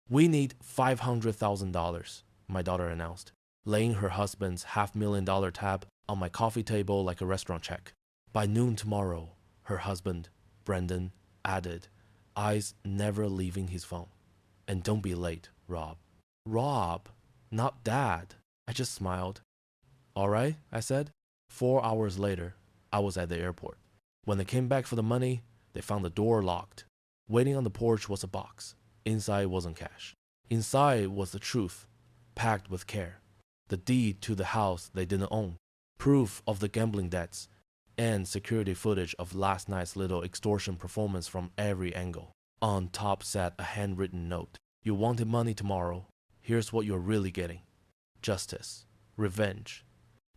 "We need $500,000, my daughter announced, laying her husband's $500,000 tab on my coffee table like a restaurant check. By noon tomorrow, her husband, Brendan, added, eyes never leaving his phone. And don't be late, Rob. Rob, not Dad. I just smiled. All right, I said. 4 hours later, I was at the airport. When they came back for the money, they found the door locked. Waiting on the porch was a box. Inside wasn't cash. Inside was the truth, packed with care. The deed to the house they didn't own, proof of the gambling debts, and security footage of last night's little extortion performance from every angle. On top sat a handwritten note. You wanted money tomorrow. Here's what you're really getting. Justice. Revenge.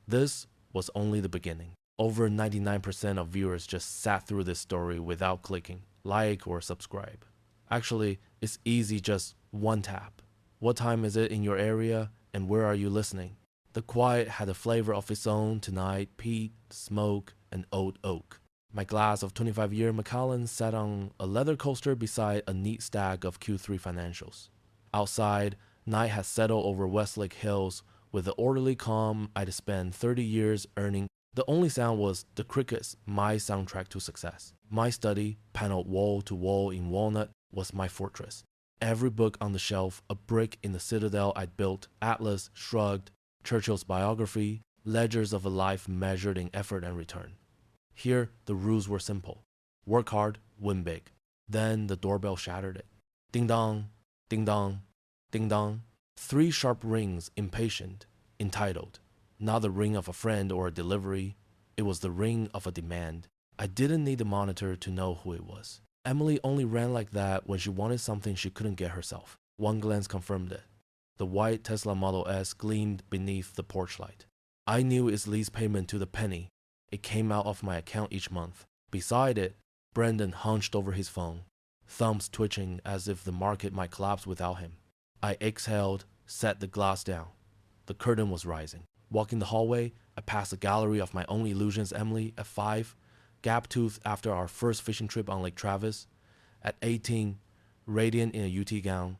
This was only the beginning. Over 99% of viewers just sat through this story without clicking like or subscribe. Actually, it's easy, just one tap. What time is it in your area and where are you listening? The quiet had a flavor of its own tonight, peat, smoke, and old oak. My glass of 25-year Macallan sat on a leather coaster beside a neat stack of Q3 financials. Outside, night had settled over Westlake Hills with the orderly calm I'd spent 30 years earning. The only sound was the crickets, my soundtrack to success. My study, paneled wall to wall in walnut, was my fortress. Every book on the shelf, a brick in the citadel I'd built, Atlas, Shrugged, Churchill's biography, ledgers of a life measured in effort and return. Here, the rules were simple. Work hard, win big. Then the doorbell shattered it. Ding dong, ding dong, ding dong. 3 sharp rings, impatient, entitled. Not the ring of a friend or a delivery. It was the ring of a demand. I didn't need the monitor to know who it was. Emily only ran like that when she wanted something she couldn't get herself. One glance confirmed it. The white Tesla Model S gleamed beneath the porch light. I knew its lease payment to the penny. It came out of my account each month. Beside it, Brendan hunched over his phone, thumbs twitching as if the market might collapse without him. I exhaled, set the glass down. The curtain was rising. Walking the hallway, I passed a gallery of my own illusions. Emily, at 5, gap-toothed after our first fishing trip on Lake Travis. At 18, radiant in a UT gown.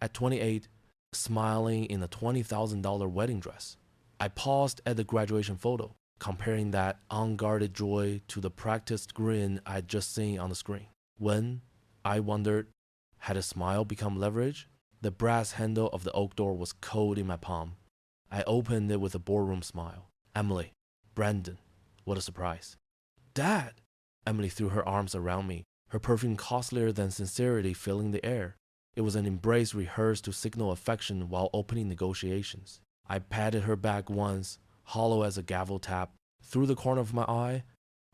At 28, smiling in a $20,000 wedding dress. I paused at the graduation photo, comparing that unguarded joy to the practiced grin I'd just seen on the screen. When, I wondered, had a smile become leverage? The brass handle of the oak door was cold in my palm. I opened it with a boardroom smile. Emily, Brandon, what a surprise. Dad! Emily threw her arms around me, her perfume costlier than sincerity filling the air. It was an embrace rehearsed to signal affection while opening negotiations. I patted her back once, hollow as a gavel tap. Through the corner of my eye,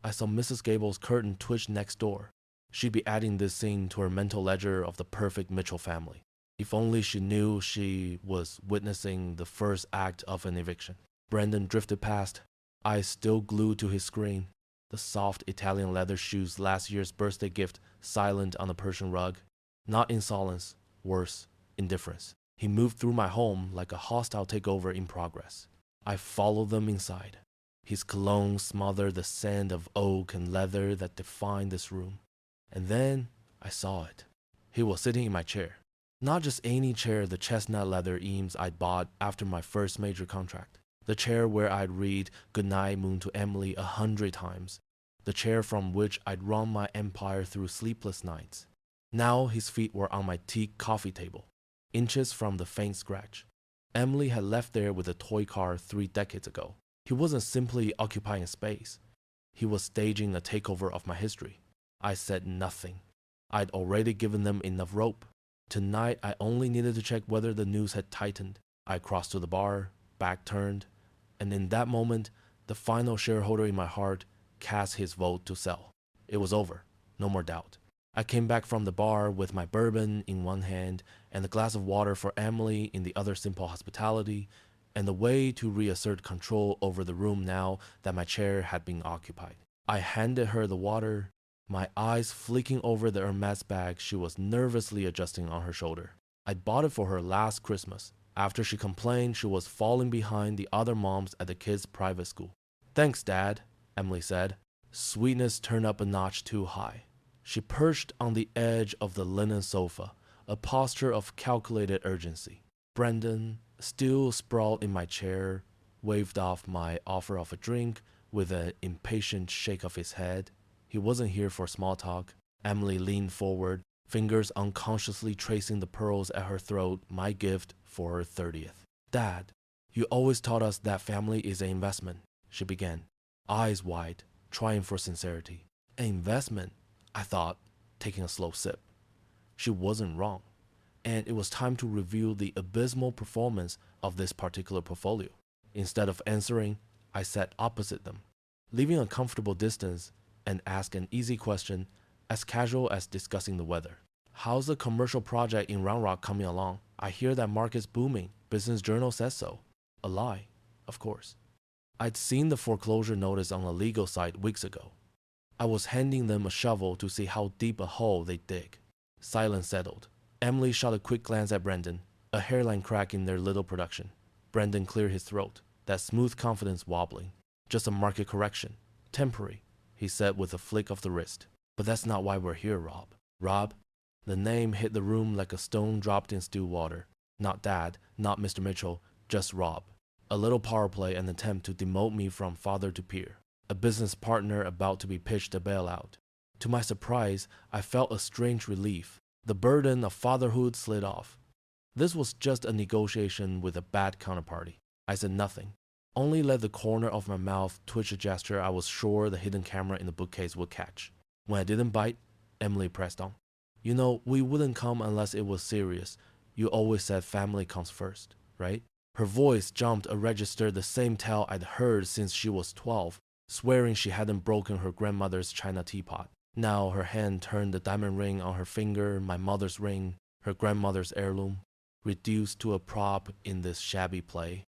I saw Mrs. Gable's curtain twitch next door. She'd be adding this scene to her mental ledger of the perfect Mitchell family. If only she knew she was witnessing the first act of an eviction. Brendan drifted past, eyes still glued to his screen. The soft Italian leather shoes, last year's birthday gift, silent on the Persian rug. Not insolence, worse, indifference. He moved through my home like a hostile takeover in progress. I followed them inside. His cologne smothered the scent of oak and leather that defined this room. And then I saw it. He was sitting in my chair. Not just any chair, the chestnut leather Eames I'd bought after my first major contract. The chair where I'd read Goodnight Moon to Emily 100 times. The chair from which I'd run my empire through sleepless nights. Now his feet were on my teak coffee table, inches from the faint scratch. Emily had left there with a toy car 3 decades ago. He wasn't simply occupying space. He was staging a takeover of my history. I said nothing. I'd already given them enough rope. Tonight, I only needed to check whether the noose had tightened. I crossed to the bar, back turned, and in that moment, the final shareholder in my heart cast his vote to sell. It was over. No more doubt. I came back from the bar with my bourbon in one hand and a glass of water for Emily in the other, simple hospitality, and a way to reassert control over the room now that my chair had been occupied. I handed her the water, my eyes flicking over the Hermes bag she was nervously adjusting on her shoulder. I'd bought it for her last Christmas, after she complained she was falling behind the other moms at the kids' private school. Thanks, Dad, Emily said. Sweetness turned up a notch too high. She perched on the edge of the linen sofa, a posture of calculated urgency. Brendan, still sprawled in my chair, waved off my offer of a drink with an impatient shake of his head. He wasn't here for small talk. Emily leaned forward, fingers unconsciously tracing the pearls at her throat, my gift for her 30th. Dad, you always taught us that family is an investment, she began, eyes wide, trying for sincerity. An investment, I thought, taking a slow sip. She wasn't wrong, and it was time to review the abysmal performance of this particular portfolio. Instead of answering, I sat opposite them, leaving a comfortable distance, and asked an easy question, as casual as discussing the weather. How's the commercial project in Round Rock coming along? I hear that market's booming. Business Journal says so. A lie, of course. I'd seen the foreclosure notice on a legal site weeks ago. I was handing them a shovel to see how deep a hole they'd dig. Silence settled. Emily shot a quick glance at Brendan, a hairline crack in their little production. Brendan cleared his throat, that smooth confidence wobbling. Just a market correction. Temporary, he said with a flick of the wrist. But that's not why we're here, Rob. Rob? The name hit the room like a stone dropped in still water. Not Dad, not Mr. Mitchell, just Rob. A little power play and attempt to demote me from father to peer. A business partner about to be pitched a bailout. To my surprise, I felt a strange relief. The burden of fatherhood slid off. This was just a negotiation with a bad counterparty. I said nothing. Only let the corner of my mouth twitch a gesture I was sure the hidden camera in the bookcase would catch. When I didn't bite, Emily pressed on. You know, we wouldn't come unless it was serious. You always said family comes first, right? Her voice jumped a register the same tale I'd heard since she was 12, swearing she hadn't broken her grandmother's china teapot. Now her hand turned the diamond ring on her finger, my mother's ring, her grandmother's heirloom, reduced to a prop in this shabby play.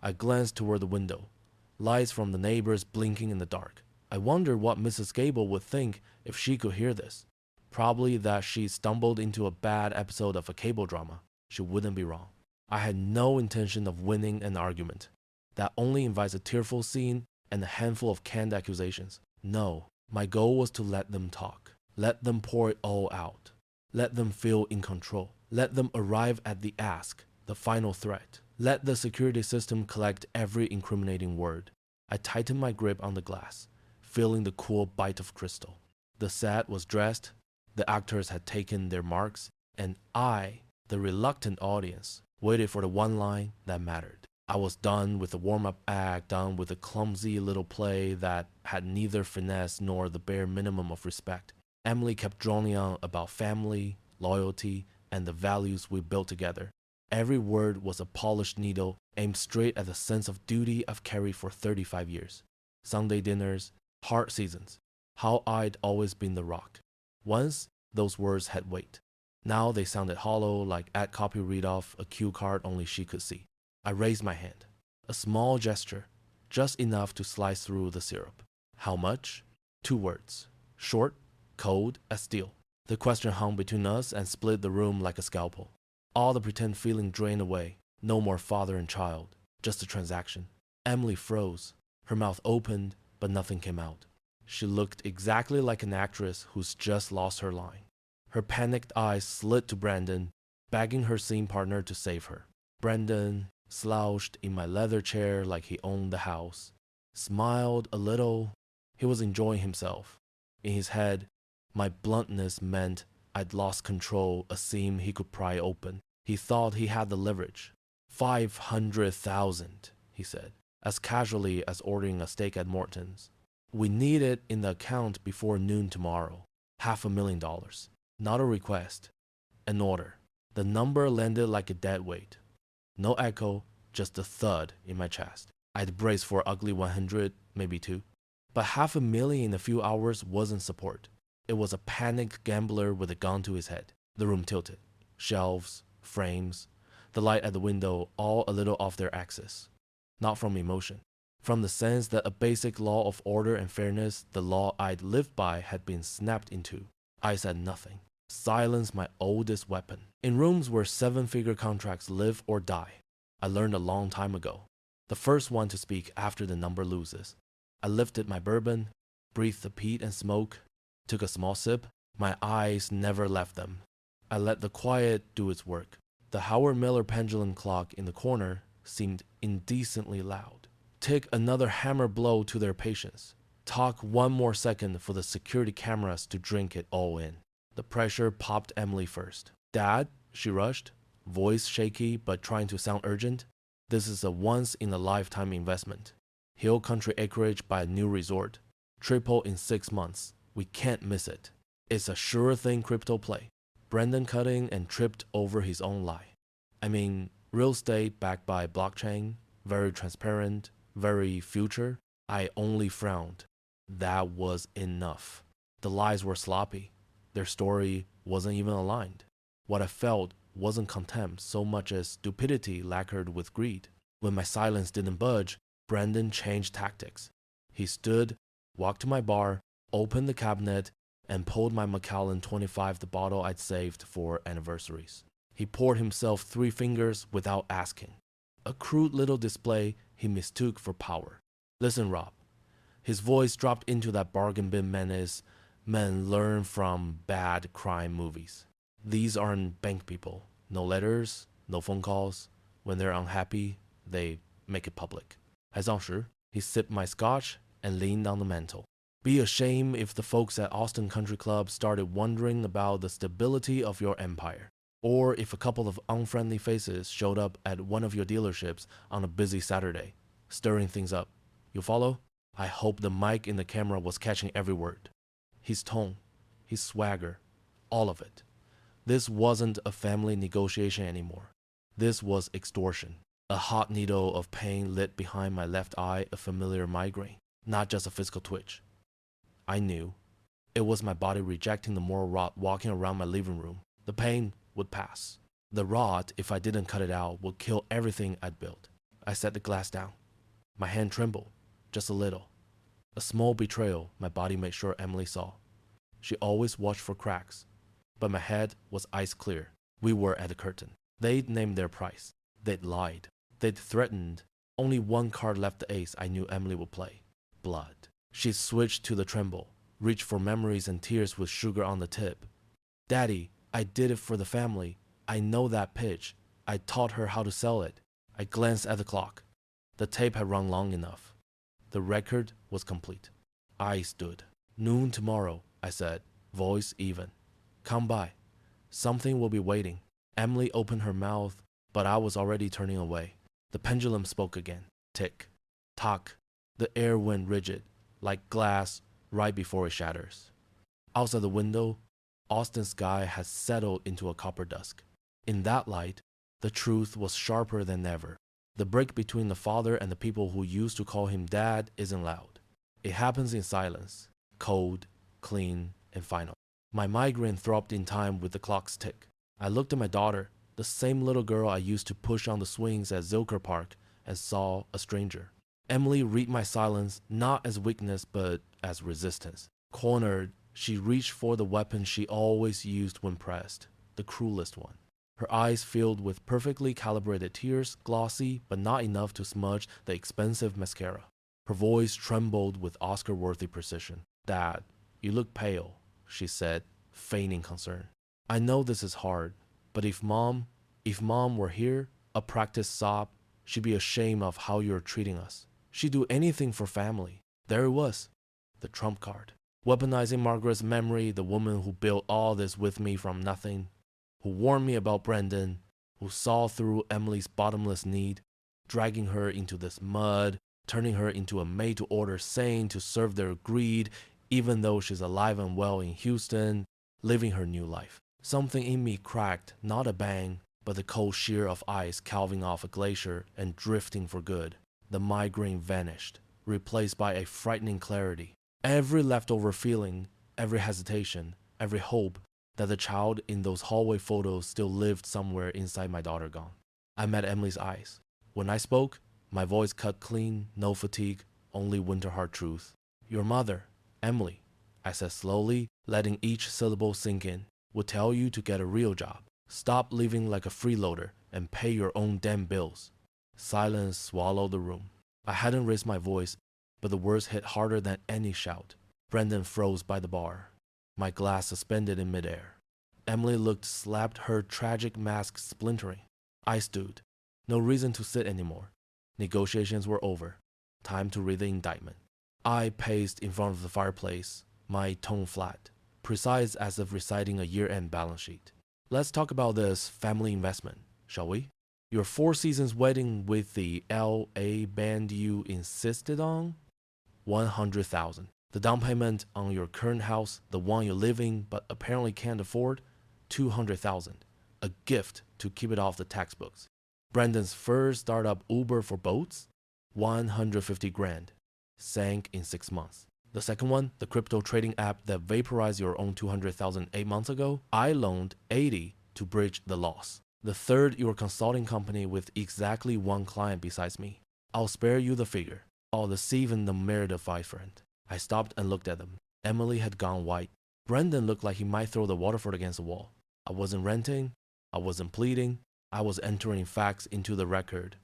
I glanced toward the window, lights from the neighbors blinking in the dark. I wondered what Mrs. Gable would think if she could hear this. Probably that she stumbled into a bad episode of a cable drama. She wouldn't be wrong. I had no intention of winning an argument. That only invites a tearful scene and a handful of canned accusations. No, my goal was to let them talk. Let them pour it all out. Let them feel in control. Let them arrive at the ask, the final threat. Let the security system collect every incriminating word. I tightened my grip on the glass, feeling the cool bite of crystal. The set was dressed, the actors had taken their marks, and I, the reluctant audience, waited for the one line that mattered. I was done with the warm-up act, done with the clumsy little play that had neither finesse nor the bare minimum of respect. Emily kept droning on about family, loyalty, and the values we built together. Every word was a polished needle aimed straight at the sense of duty I've carried for 35 years. Sunday dinners, hard seasons, how I'd always been the rock. Once, those words had weight. Now they sounded hollow, like ad copy read-off, a cue card only she could see. I raised my hand. A small gesture, just enough to slice through the syrup. How much? 2 words. Short, cold as steel. The question hung between us and split the room like a scalpel. All the pretend feeling drained away. No more father and child, just a transaction. Emily froze. Her mouth opened, but nothing came out. She looked exactly like an actress who's just lost her line. Her panicked eyes slid to Brandon, begging her scene partner to save her. Brandon slouched in my leather chair like he owned the house, smiled a little. He was enjoying himself. In his head, my bluntness meant I'd lost control, a seam he could pry open. He thought he had the leverage. 500,000, he said, as casually as ordering a steak at Morton's. We need it in the account before noon tomorrow. $500,000. Not a request, an order. The number landed like a dead weight. No echo, just a thud in my chest. I'd braced for ugly 100, maybe 2. But $500,000 in a few hours wasn't support. It was a panicked gambler with a gun to his head. The room tilted. Shelves, frames, the light at the window, all a little off their axis. Not from emotion. From the sense that a basic law of order and fairness, the law I'd lived by, had been snapped into. I said nothing. Silence, my oldest weapon. In rooms where 7-figure contracts live or die, I learned a long time ago. The first one to speak after the number loses. I lifted my bourbon, breathed the peat and smoke, took a small sip. My eyes never left them. I let the quiet do its work. The Howard Miller pendulum clock in the corner seemed indecently loud. Tick another hammer blow to their patience. Talk one more second for the security cameras to drink it all in. The pressure popped Emily first. Dad, she rushed, voice shaky but trying to sound urgent. This is a once-in-a-lifetime investment. Hill country acreage by a new resort. Triple in 6 months. We can't miss it. It's a sure thing crypto play. Brendan cut in and tripped over his own lie. I mean, real estate backed by blockchain, very transparent, very future. I only frowned. That was enough. The lies were sloppy. Their story wasn't even aligned. What I felt wasn't contempt so much as stupidity lacquered with greed. When my silence didn't budge, Brendan changed tactics. He stood, walked to my bar, opened the cabinet, and pulled my Macallan 25, the bottle I'd saved for anniversaries. He poured himself 3 fingers without asking. A crude little display he mistook for power. Listen, Rob. His voice dropped into that bargain bin menace men learn from bad crime movies. These aren't bank people. No letters, no phone calls. When they're unhappy, they make it public. 还丧时, he sipped my scotch and leaned on the mantel. Be ashamed if the folks at Austin Country Club started wondering about the stability of your empire, or if a couple of unfriendly faces showed up at one of your dealerships on a busy Saturday, stirring things up. You follow? I hope the mic in the camera was catching every word. His tone, his swagger, all of it. This wasn't a family negotiation anymore. This was extortion. A hot needle of pain lit behind my left eye, a familiar migraine, not just a physical twitch. I knew. It was my body rejecting the moral rot walking around my living room. The pain would pass. The rot, if I didn't cut it out, would kill everything I'd built. I set the glass down. My hand trembled, just a little. A small betrayal my body made sure Emily saw. She always watched for cracks, but my head was ice clear. We were at the curtain. They'd named their price. They'd lied. They'd threatened. Only one card left the ace I knew Emily would play. Blood. She switched to the tremble, reached for memories and tears with sugar on the tip. Daddy, I did it for the family. I know that pitch. I taught her how to sell it. I glanced at the clock. The tape had run long enough. The record was complete. I stood. Noon tomorrow, I said, voice even. Come by. Something will be waiting. Emily opened her mouth, but I was already turning away. The pendulum spoke again. Tick. Tock. The air went rigid, like glass right before it shatters. Outside the window, Austin's sky had settled into a copper dusk. In that light, the truth was sharper than ever. The break between the father and the people who used to call him dad isn't loud. It happens in silence, cold, clean, and final. My migraine throbbed in time with the clock's tick. I looked at my daughter, the same little girl I used to push on the swings at Zilker Park, and saw a stranger. Emily read my silence not as weakness but as resistance. Cornered, she reached for the weapon she always used when pressed, the cruelest one. Her eyes filled with perfectly calibrated tears, glossy but not enough to smudge the expensive mascara. Her voice trembled with Oscar-worthy precision. Dad, you look pale, she said, feigning concern. I know this is hard, but if mom were here, a practiced sob, she'd be ashamed of how you're treating us. She'd do anything for family. There it was, the trump card. Weaponizing Margaret's memory, the woman who built all this with me from nothing, who warned me about Brendan, who saw through Emily's bottomless need, dragging her into this mud, turning her into a made-to-order saint to serve their greed, even though she's alive and well in Houston, living her new life. Something in me cracked, not a bang, but the cold shear of ice calving off a glacier and drifting for good. The migraine vanished, replaced by a frightening clarity. Every leftover feeling, every hesitation, every hope that the child in those hallway photos still lived somewhere inside my daughter gone. I met Emily's eyes. When I spoke, my voice cut clean, no fatigue, only winter hard truth. Your mother, Emily, I said slowly, letting each syllable sink in, would tell you to get a real job. Stop living like a freeloader and pay your own damn bills. Silence swallowed the room. I hadn't raised my voice, but the words hit harder than any shout. Brendan froze by the bar, my glass suspended in midair. Emily looked slapped, her tragic mask splintering. I stood. No reason to sit anymore. Negotiations were over. Time to read the indictment. I paced in front of the fireplace, my tone flat, precise as if reciting a year-end balance sheet. Let's talk about this family investment, shall we? Your Four Seasons wedding with the LA band you insisted on? 100,000. The down payment on your current house, the one you live in but apparently can't afford, 200,000. A gift to keep it off the textbooks. Brandon's first startup Uber for boats, 150 grand. Sank in 6 months. The second one, the crypto trading app that vaporized your own 200,000 8 months ago, I loaned 80 to bridge the loss. The third, your consulting company with exactly one client besides me. I'll spare you the figure. Oh, the even the merit of my friend. I stopped and looked at them. Emily had gone white. Brendan looked like he might throw the Waterford against the wall. I wasn't renting. I wasn't pleading. I was entering facts into the record.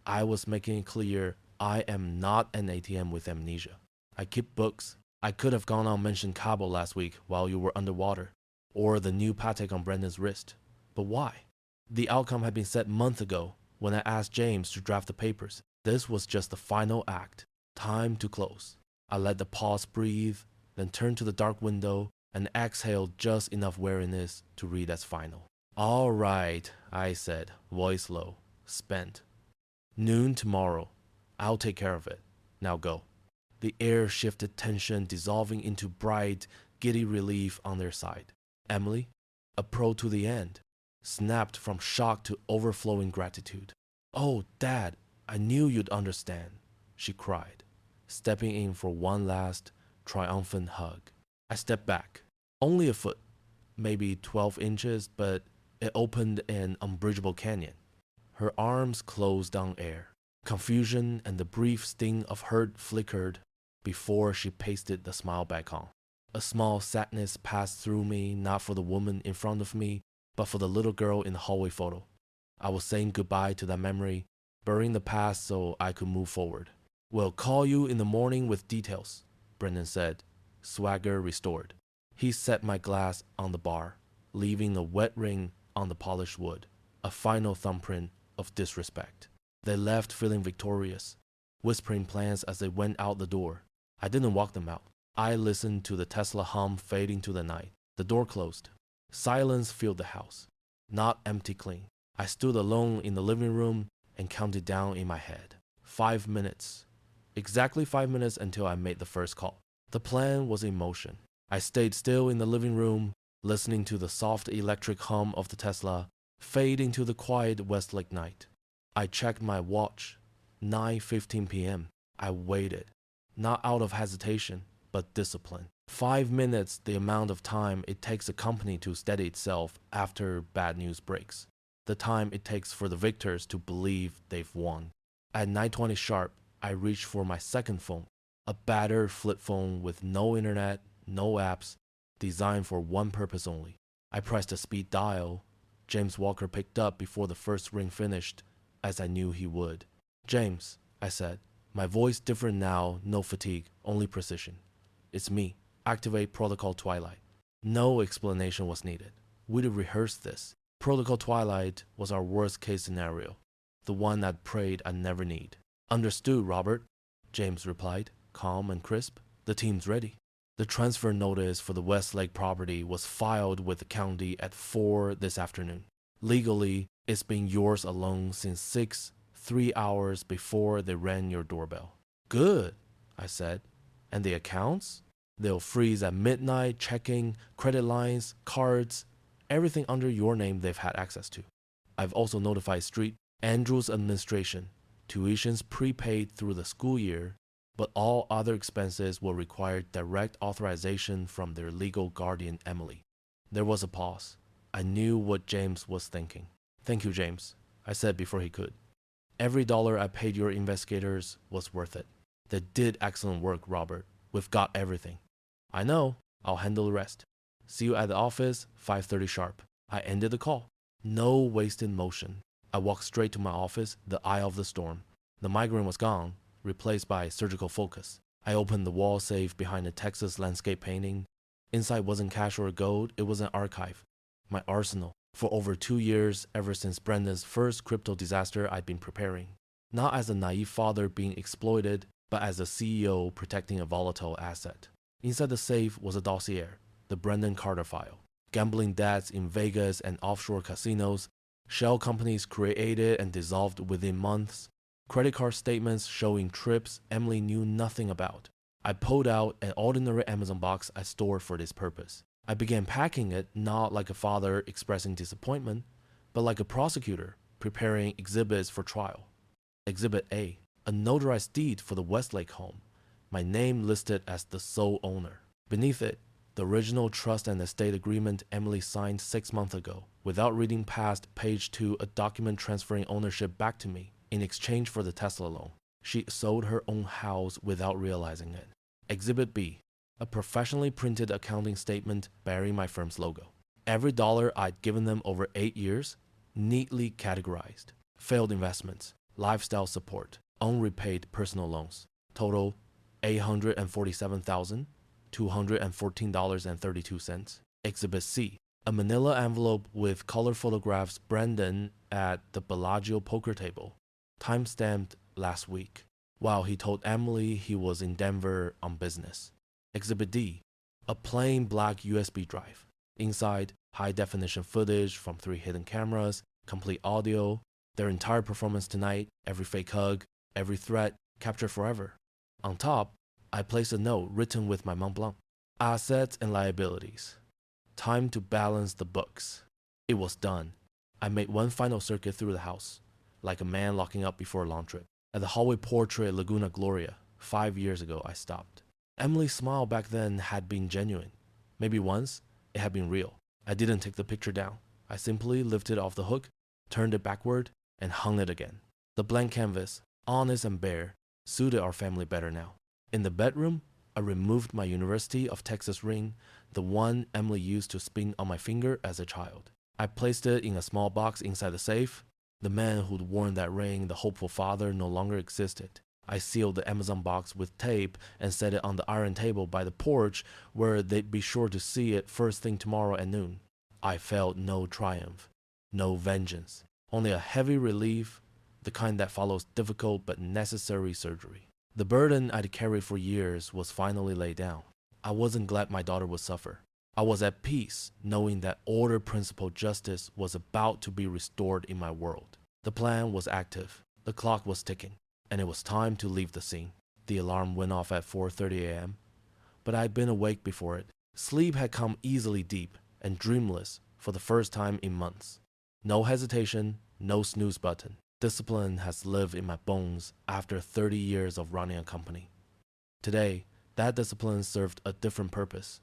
I was making it clear I am not an ATM with amnesia. I keep books. I could have gone on mentioned Cabo last week while you were underwater, or the new Patek on Brendan's wrist. But why? The outcome had been set months ago when I asked James to draft the papers. This was just the final act. Time to close. I let the pause breathe, then turned to the dark window and exhaled just enough weariness to read as final. All right, I said, voice low, spent. Noon tomorrow. I'll take care of it. Now go. The air shifted, tension dissolving into bright, giddy relief on their side. Emily, a pro to the end, snapped from shock to overflowing gratitude. Oh, Dad, I knew you'd understand, she cried, stepping in for one last, triumphant hug. I stepped back. Only a foot, maybe 12 inches, but it opened an unbridgeable canyon. Her arms closed on air. Confusion and the brief sting of hurt flickered before she pasted the smile back on. A small sadness passed through me, not for the woman in front of me, but for the little girl in the hallway photo. I was saying goodbye to that memory, burying the past so I could move forward. We'll call you in the morning with details, Brendan said, swagger restored. He set my glass on the bar, leaving a wet ring on the polished wood, a final thumbprint of disrespect. They left feeling victorious, whispering plans as they went out the door. I didn't walk them out. I listened to the Tesla hum fading to the night. The door closed. Silence filled the house. Not empty clean. I stood alone in the living room and counted down in my head. 5 minutes. Exactly 5 minutes until I made the first call. The plan was in motion. I stayed still in the living room, listening to the soft electric hum of the Tesla fade into the quiet Westlake night. I checked my watch. 9:15 p.m. I waited, not out of hesitation, but discipline. 5 minutes, the amount of time it takes a company to steady itself after bad news breaks. The time it takes for the victors to believe they've won. At 9:20 sharp, I reached for my second phone, a battered flip phone with no internet, no apps, designed for one purpose only. I pressed the speed dial. James Walker picked up before the first ring finished, as I knew he would. James, I said, my voice different now, no fatigue, only precision. It's me. Activate Protocol Twilight. No explanation was needed. We'd rehearsed this. Protocol Twilight was our worst case scenario, the one I'd prayed I'd never need. Understood, Robert, James replied, calm and crisp. The team's ready. The transfer notice for the Westlake property was filed with the county at 4 this afternoon. Legally, it's been yours alone since 3 hours before they rang your doorbell. Good, I said. And the accounts? They'll freeze at midnight, checking, credit lines, cards, everything under your name they've had access to. I've also notified Street Andrews administration. Tuitions prepaid through the school year, but all other expenses will require direct authorization from their legal guardian, Emily. There was a pause. I knew what James was thinking. Thank you, James, I said before he could. Every dollar I paid your investigators was worth it. They did excellent work, Robert. We've got everything. I know. I'll handle the rest. See you at the office, 5:30 sharp. I ended the call. No wasted motion. I walked straight to my office, the eye of the storm. The migraine was gone, replaced by surgical focus. I opened the wall safe behind a Texas landscape painting. Inside wasn't cash or gold, it was an archive. my arsenal. For over 2 years, ever since Brendan's first crypto disaster, I'd been preparing. Not as a naive father being exploited, but as a CEO protecting a volatile asset. Inside the safe was a dossier, the Brendan Carter file. Gambling debts in Vegas and offshore casinos, shell companies created and dissolved within months, credit card statements showing trips Emily knew nothing about. I pulled out an ordinary Amazon box I stored for this purpose. I began packing it not like a father expressing disappointment, but like a prosecutor preparing exhibits for trial. Exhibit A, a notarized deed for the Westlake home, my name listed as the sole owner. Beneath it, the original trust and estate agreement Emily signed 6 months ago, without reading past page 2, a document transferring ownership back to me in exchange for the Tesla loan. She sold her own house without realizing it. Exhibit B, a professionally printed accounting statement bearing my firm's logo. Every dollar I'd given them over 8 years, neatly categorized. Failed investments, lifestyle support, unrepaid personal loans. Total $847,214.32. Exhibit C, a manila envelope with color photographs Brendan at the Bellagio poker table, time-stamped last week, while he told Emily he was in Denver on business. Exhibit D, a plain black USB drive. Inside, high-definition footage from 3 hidden cameras, complete audio, their entire performance tonight, every fake hug, every threat, captured forever. On top, I placed a note written with my Mont Blanc. Assets and liabilities. Time to balance the books. It was done. I made one final circuit through the house, like a man locking up before a long trip. At the hallway portrait at Laguna Gloria, 5 years ago, I stopped. Emily's smile back then had been genuine. Maybe once, it had been real. I didn't take the picture down. I simply lifted it off the hook, turned it backward, and hung it again. The blank canvas, honest and bare, suited our family better now. In the bedroom, I removed my University of Texas ring, the one Emily used to spin on my finger as a child. I placed it in a small box inside the safe. The man who'd worn that ring, the hopeful father, no longer existed. I sealed the Amazon box with tape and set it on the iron table by the porch where they'd be sure to see it first thing tomorrow at noon. I felt no triumph, no vengeance, only a heavy relief, the kind that follows difficult but necessary surgery. The burden I'd carried for years was finally laid down. I wasn't glad my daughter would suffer. I was at peace knowing that order, principle, justice was about to be restored in my world. The plan was active, the clock was ticking, and it was time to leave the scene. The alarm went off at 4:30 a.m., but I'd been awake before it. Sleep had come easily deep and dreamless for the first time in months. No hesitation, no snooze button. Discipline has lived in my bones after 30 years of running a company. Today, that discipline served a different purpose: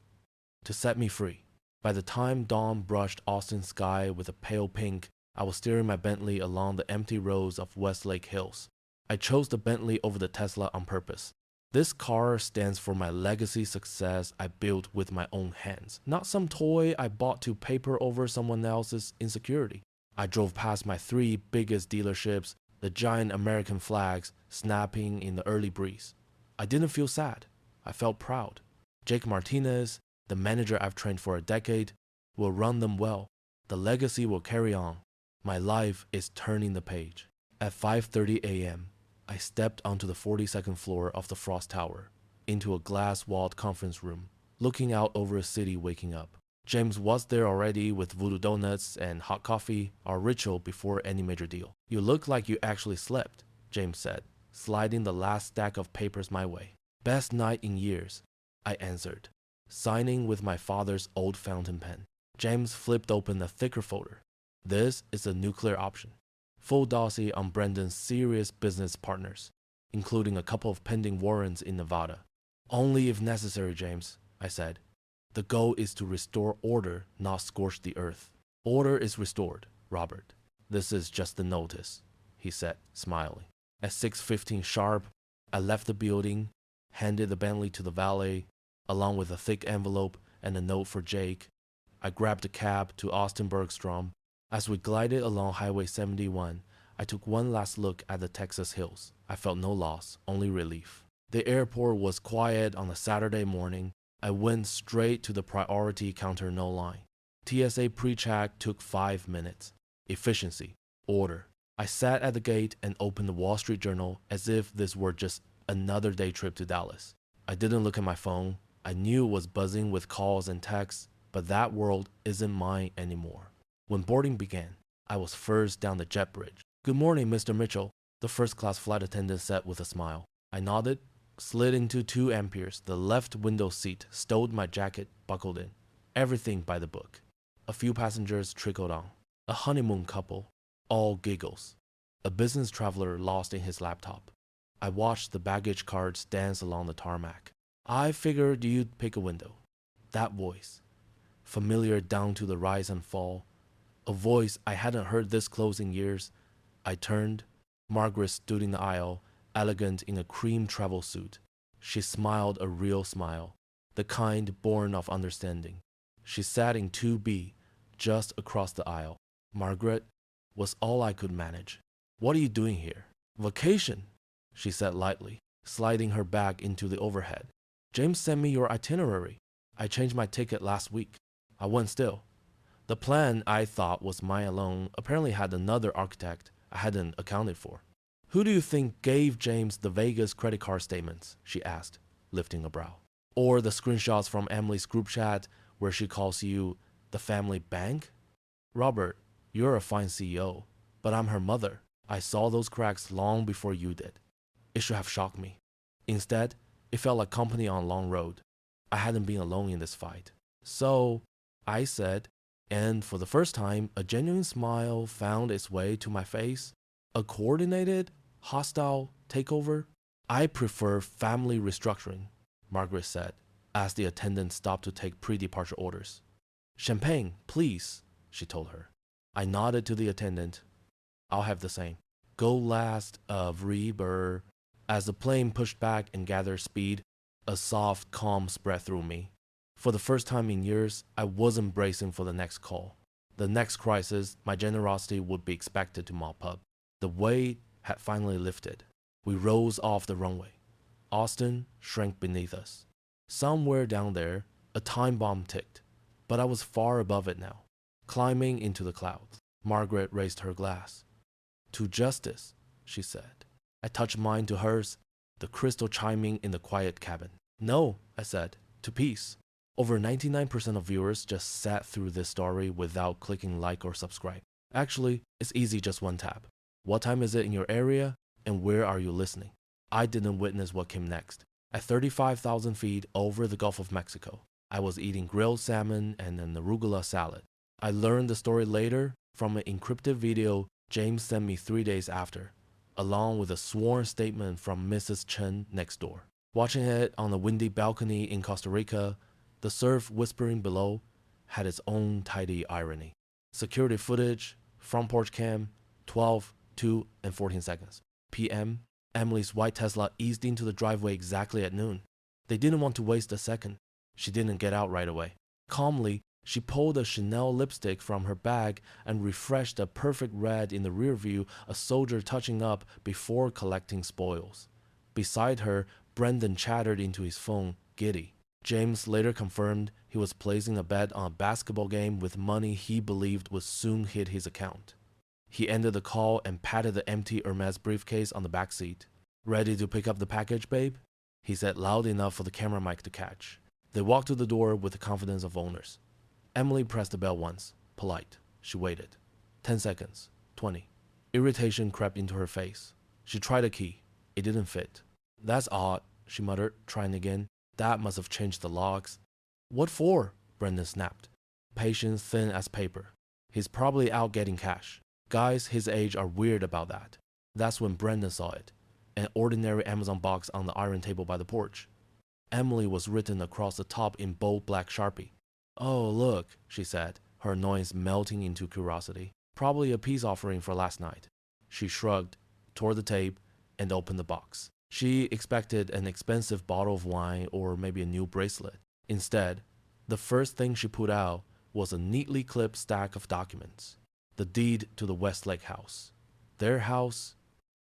to set me free. By the time dawn brushed Austin's sky with a pale pink, I was steering my Bentley along the empty roads of Westlake Hills. I chose the Bentley over the Tesla on purpose. This car stands for my legacy success I built with my own hands, not some toy I bought to paper over someone else's insecurity. I drove past my 3 biggest dealerships, the giant American flags snapping in the early breeze. I didn't feel sad. I felt proud. Jake Martinez, the manager I've trained for a decade, will run them well. The legacy will carry on. My life is turning the page. At 5:30 a.m., I stepped onto the 42nd floor of the Frost Tower, into a glass-walled conference room, looking out over a city waking up. James was there already with voodoo donuts and hot coffee, our ritual before any major deal. "You look like you actually slept," James said, sliding the last stack of papers my way. "Best night in years," I answered, signing with my father's old fountain pen. James flipped open a thicker folder. "This is a nuclear option. Full dossier on Brendan's serious business partners, including a couple of pending warrants in Nevada." "Only if necessary, James," I said. "The goal is to restore order, not scorch the earth." "Order is restored, Robert. This is just the notice," he said, smiling. At 6:15 sharp, I left the building, handed the Bentley to the valet, along with a thick envelope and a note for Jake. I grabbed a cab to Austin Bergstrom. As we glided along Highway 71, I took one last look at the Texas hills. I felt no loss, only relief. The airport was quiet on a Saturday morning. I went straight to the priority counter no line. TSA pre-check took 5 minutes. Efficiency. Order. I sat at the gate and opened the Wall Street Journal as if this were just another day trip to Dallas. I didn't look at my phone. I knew it was buzzing with calls and texts, but that world isn't mine anymore. When boarding began, I was first down the jet bridge. "Good morning, Mr. Mitchell," the first-class flight attendant said with a smile. I nodded, slid into 2 amperes, the left window seat, stowed my jacket, buckled in. Everything by the book. A few passengers trickled on. A honeymoon couple, all giggles. A business traveler lost in his laptop. I watched the baggage carts dance along the tarmac. "I figured you'd pick a window." That voice, familiar down to the rise and fall, a voice I hadn't heard this close in years. I turned. Margaret stood in the aisle, elegant in a cream travel suit. She smiled a real smile, the kind born of understanding. She sat in 2B, just across the aisle. "Margaret," was all I could manage. "What are you doing here?" "Vacation," she said lightly, sliding her bag into the overhead. "James sent me your itinerary. I changed my ticket last week." I went still. The plan I thought was mine alone apparently had another architect I hadn't accounted for. "Who do you think gave James the Vegas credit card statements?" she asked, lifting a brow. "Or the screenshots from Emily's group chat where she calls you the family bank?" "Robert, you're a fine CEO, but I'm her mother. I saw those cracks long before you did." It should have shocked me. Instead, it felt like company on a long road. I hadn't been alone in this fight. "So," I said, and for the first time, a genuine smile found its way to my face. "A coordinated, hostile takeover?" "I prefer family restructuring," Margaret said, as the attendant stopped to take pre-departure orders. "Champagne, please," she told her. I nodded to the attendant. "I'll have the same." "Go last, Vrieber." As the plane pushed back and gathered speed, a soft calm spread through me. For the first time in years, I wasn't bracing for the next call. The next crisis, my generosity would be expected to mop up. The weight had finally lifted. We rose off the runway. Austin shrank beneath us. Somewhere down there, a time bomb ticked, but I was far above it now, climbing into the clouds. Margaret raised her glass. "To justice," she said. I touched mine to hers, the crystal chiming in the quiet cabin. "No," I said, "to peace." Over 99% of viewers just sat through this story without clicking like or subscribe. Actually, it's easy, just one tab. What time is it in your area, and where are you listening? I didn't witness what came next. At 35,000 feet over the Gulf of Mexico, I was eating grilled salmon and an arugula salad. I learned the story later from an encrypted video James sent me 3 days after, along with a sworn statement from Mrs. Chen next door. Watching it on a windy balcony in Costa Rica, the surf whispering below had its own tidy irony. Security footage, front porch cam, 12, 2, and 14 seconds. PM, Emily's white Tesla eased into the driveway exactly at noon. They didn't want to waste a second. She didn't get out right away. Calmly, she pulled a Chanel lipstick from her bag and refreshed a perfect red in the rear view, a soldier touching up before collecting spoils. Beside her, Brendan chattered into his phone, giddy. James later confirmed he was placing a bet on a basketball game with money he believed would soon hit his account. He ended the call and patted the empty Hermes briefcase on the back seat. "Ready to pick up the package, babe?" he said loud enough for the camera mic to catch. They walked to the door with the confidence of owners. Emily pressed the bell once, polite. She waited. 10 seconds, 20. Irritation crept into her face. She tried a key. It didn't fit. "That's odd," she muttered, trying again. "That must have changed the locks." "What for?" Brendan snapped. Patience thin as paper. "He's probably out getting cash. Guys his age are weird about that." That's when Brendan saw it. An ordinary Amazon box on the iron table by the porch. Emily was written across the top in bold black Sharpie. "Oh, look," she said, her annoyance melting into curiosity. "Probably a peace offering for last night." She shrugged, tore the tape, and opened the box. She expected an expensive bottle of wine or maybe a new bracelet. Instead, the first thing she put out was a neatly clipped stack of documents. The deed to the Westlake house. Their house?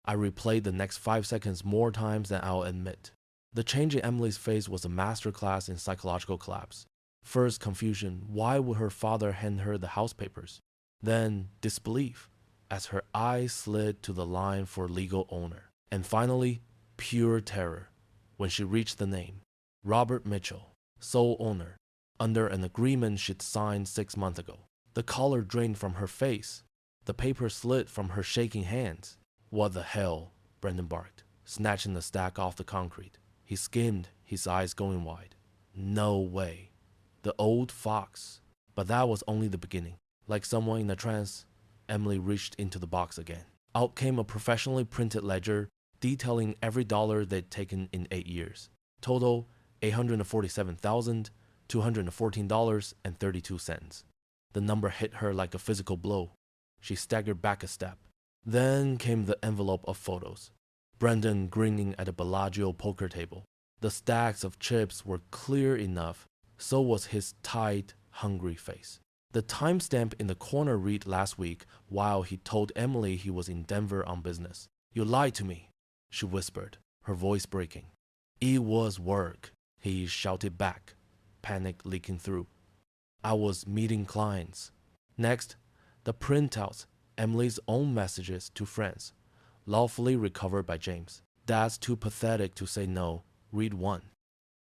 I replayed the next 5 seconds more times than I'll admit. The change in Emily's face was a masterclass in psychological collapse. First confusion, why would her father hand her the house papers? Then disbelief, as her eyes slid to the line for legal owner. And finally, pure terror, when she reached the name. Robert Mitchell, sole owner, under an agreement she'd signed 6 months ago. The color drained from her face. The paper slid from her shaking hands. What the hell? Brendan barked, snatching the stack off the concrete. He skimmed, his eyes going wide. No way. The old fox. But that was only the beginning. Like someone in a trance, Emily reached into the box again. Out came a professionally printed ledger detailing every dollar they'd taken in 8 years. Total $847,214.32. The number hit her like a physical blow. She staggered back a step. Then came the envelope of photos. Brendan grinning at a Bellagio poker table. The stacks of chips were clear enough, so was his tight, hungry face. The timestamp in the corner read last week while he told Emily he was in Denver on business. "You lied to me," she whispered, her voice breaking. "It was work," he shouted back, panic leaking through. "I was meeting clients." Next, the printouts, Emily's own messages to friends, lawfully recovered by James. "That's too pathetic to say no. Read one.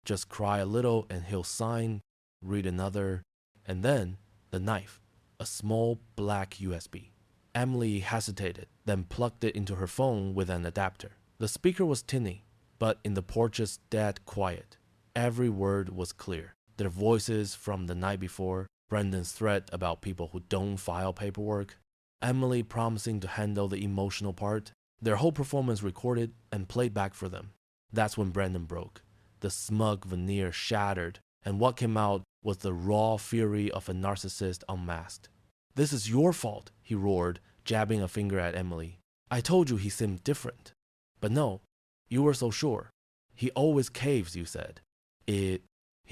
Just cry a little and he'll sign. Read another." And then, the knife, a small black USB. Emily hesitated, then plugged it into her phone with an adapter. The speaker was tinny, but in the porch's dead quiet. Every word was clear. Their voices from the night before, Brendan's threat about people who don't file paperwork, Emily promising to handle the emotional part, their whole performance recorded and played back for them. That's when Brendan broke. The smug veneer shattered, and what came out was the raw fury of a narcissist unmasked. "This is your fault," he roared, jabbing a finger at Emily. "I told you he seemed different. But no, you were so sure. He always caves, you said." He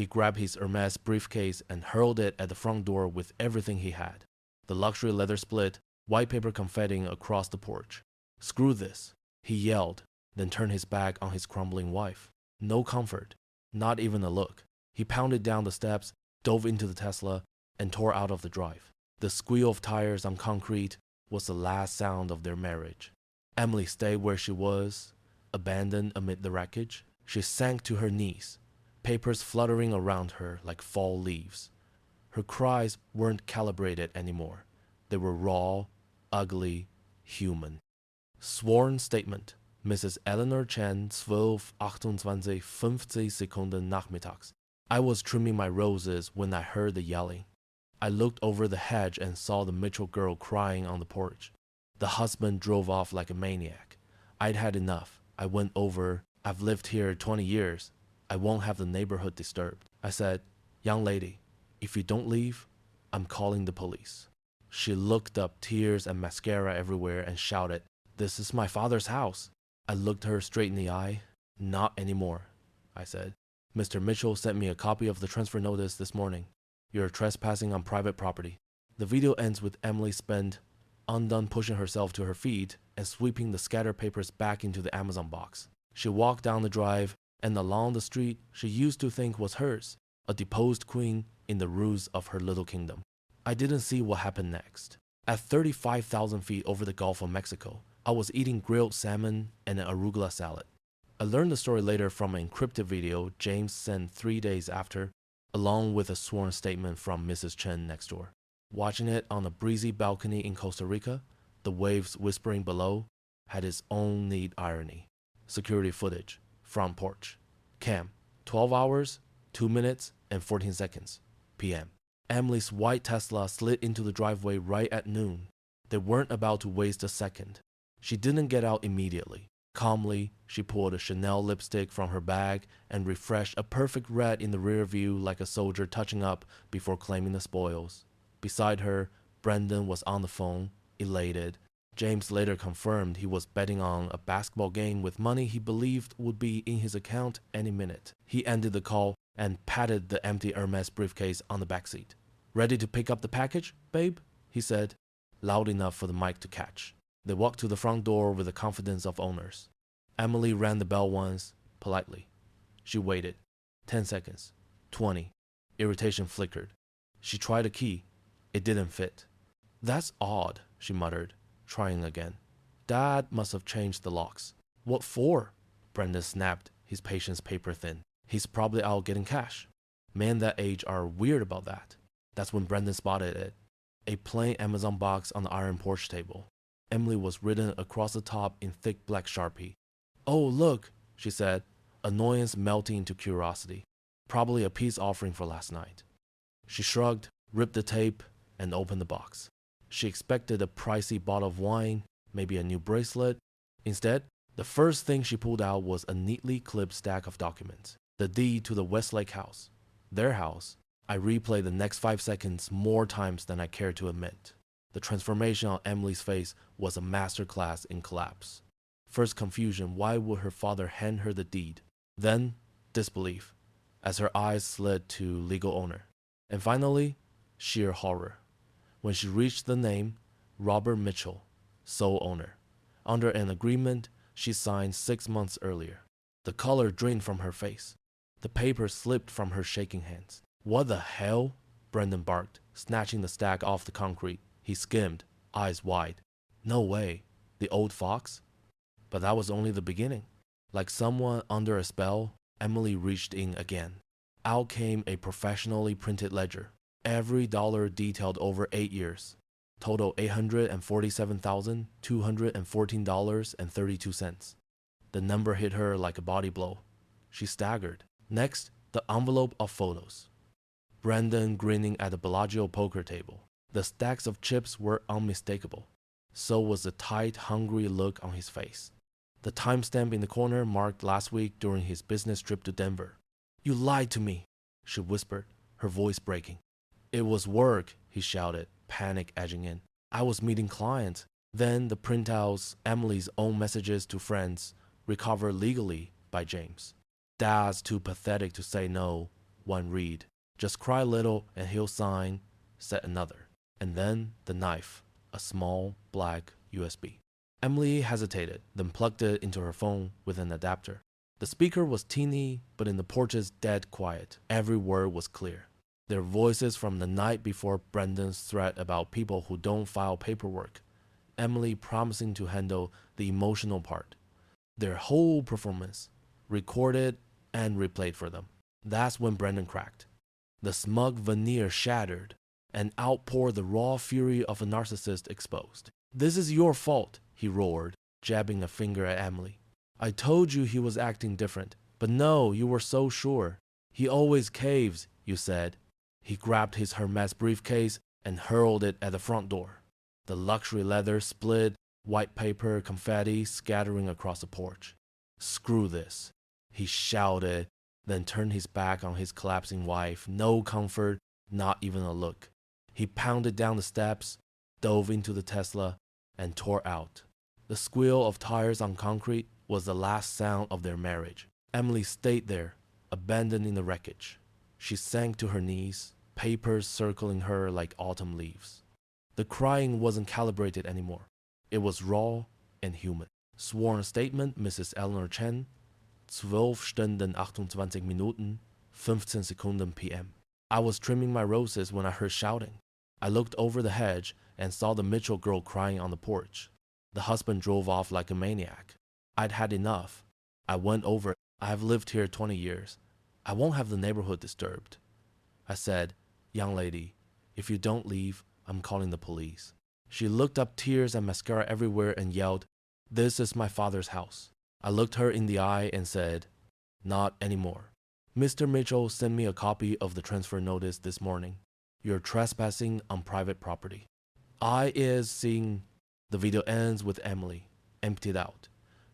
grabbed his Hermes briefcase and hurled it at the front door with everything he had. The luxury leather split, white paper confettiing across the porch. "Screw this," he yelled, then turned his back on his crumbling wife. No comfort, not even a look. He pounded down the steps, dove into the Tesla, and tore out of the drive. The squeal of tires on concrete was the last sound of their marriage. Emily stayed where she was, abandoned amid the wreckage. She sank to her knees, papers fluttering around her like fall leaves. Her cries weren't calibrated anymore. They were raw, ugly, human. Sworn statement. Mrs. Eleanor Chen, 12:28:50 Sekunden nachmittags. I was trimming my roses when I heard the yelling. I looked over the hedge and saw the Mitchell girl crying on the porch. The husband drove off like a maniac. I'd had enough. I went over. "I've lived here 20 years. I won't have the neighborhood disturbed." I said, "Young lady, if you don't leave, I'm calling the police." She looked up, tears and mascara everywhere, and shouted, "This is my father's house." I looked her straight in the eye. "Not anymore," I said. "Mr. Mitchell sent me a copy of the transfer notice this morning. You're trespassing on private property." The video ends with Emily Spence undone pushing herself to her feet and sweeping the scattered papers back into the Amazon box. She walked down the drive and along the street she used to think was hers, a deposed queen in the ruse of her little kingdom. I didn't see what happened next. At 35,000 feet over the Gulf of Mexico, I was eating grilled salmon and an arugula salad. I learned the story later from an encrypted video James sent 3 days after, along with a sworn statement from Mrs. Chen next door. Watching it on a breezy balcony in Costa Rica, the waves whispering below, had its own neat irony. Security footage, front porch. Cam, 12 hours, 2 minutes, and 14 seconds, p.m. Emily's white Tesla slid into the driveway right at noon. They weren't about to waste a second. She didn't get out immediately. Calmly, she pulled a Chanel lipstick from her bag and refreshed a perfect red in the rear view like a soldier touching up before claiming the spoils. Beside her, Brendan was on the phone, elated. James later confirmed he was betting on a basketball game with money he believed would be in his account any minute. He ended the call and patted the empty Hermes briefcase on the backseat. "Ready to pick up the package, babe?" he said, loud enough for the mic to catch. They walked to the front door with the confidence of owners. Emily rang the bell once, politely. She waited. 10 seconds. 20. Irritation flickered. She tried a key. It didn't fit. That's odd, she muttered, trying again. Dad must have changed the locks. What for? Brendan snapped, his patience paper thin. He's probably out getting cash. Men that age are weird about that. That's when Brendan spotted it. A plain Amazon box on the iron porch table. Emily was written across the top in thick black Sharpie. Oh, look, she said, annoyance melting into curiosity. Probably a peace offering for last night. She shrugged, ripped the tape, and opened the box. She expected a pricey bottle of wine, maybe a new bracelet. Instead, the first thing she pulled out was a neatly clipped stack of documents. The deed to the Westlake house. Their house. I replayed the next 5 seconds more times than I cared to admit. The transformation on Emily's face was a masterclass in collapse. First confusion, why would her father hand her the deed? Then, disbelief, as her eyes slid to legal owner. And finally, sheer horror. When she reached the name, Robert Mitchell, sole owner, under an agreement she signed 6 months earlier. The color drained from her face. The paper slipped from her shaking hands. What the hell? Brendan barked, snatching the stack off the concrete. He skimmed, eyes wide. No way. The old fox? But that was only the beginning. Like someone under a spell, Emily reached in again. Out came a professionally printed ledger. Every dollar detailed over 8 years. Total $847,214.32. The number hit her like a body blow. She staggered. Next, the envelope of photos. Brendan grinning at the Bellagio poker table. The stacks of chips were unmistakable. So was the tight, hungry look on his face. The timestamp in the corner marked last week during his business trip to Denver. You lied to me, she whispered, her voice breaking. It was work, he shouted, panic edging in. I was meeting clients. Then the printouts, Emily's own messages to friends, recovered legally by James. Dad's too pathetic to say no, one read. Just cry a little and he'll sign, said another. And then the knife, a small black USB. Emily hesitated, then plugged it into her phone with an adapter. The speaker was teeny, but in the porch's dead quiet, every word was clear. Their voices from the night before Brendan's threat about people who don't file paperwork. Emily promising to handle the emotional part. Their whole performance, recorded and replayed for them. That's when Brendan cracked. The smug veneer shattered, and out poured the raw fury of a narcissist exposed. This is your fault, he roared, jabbing a finger at Emily. I told you he was acting different, but no, you were so sure. He always caves, you said. He grabbed his Hermes briefcase and hurled it at the front door. The luxury leather split, white paper confetti scattering across the porch. Screw this, he shouted, then turned his back on his collapsing wife. No comfort, not even a look. He pounded down the steps, dove into the Tesla, and tore out. The squeal of tires on concrete was the last sound of their marriage. Emily stayed there, abandoned in the wreckage. She sank to her knees, papers circling her like autumn leaves. The crying wasn't calibrated anymore. It was raw and human. Sworn statement, Mrs. Eleanor Chen, 12 Stunden 28 Minuten, 15 Sekunden p.m. I was trimming my roses when I heard shouting. I looked over the hedge and saw the Mitchell girl crying on the porch. The husband drove off like a maniac. I'd had enough. I went over. I've lived here 20 years. I won't have the neighborhood disturbed. I said, young lady, if you don't leave, I'm calling the police. She looked up, tears and mascara everywhere, and yelled, this is my father's house. I looked her in the eye and said, not anymore. Mr. Mitchell sent me a copy of the transfer notice this morning. You're trespassing on private property. I is seeing. The video ends with Emily, emptied out,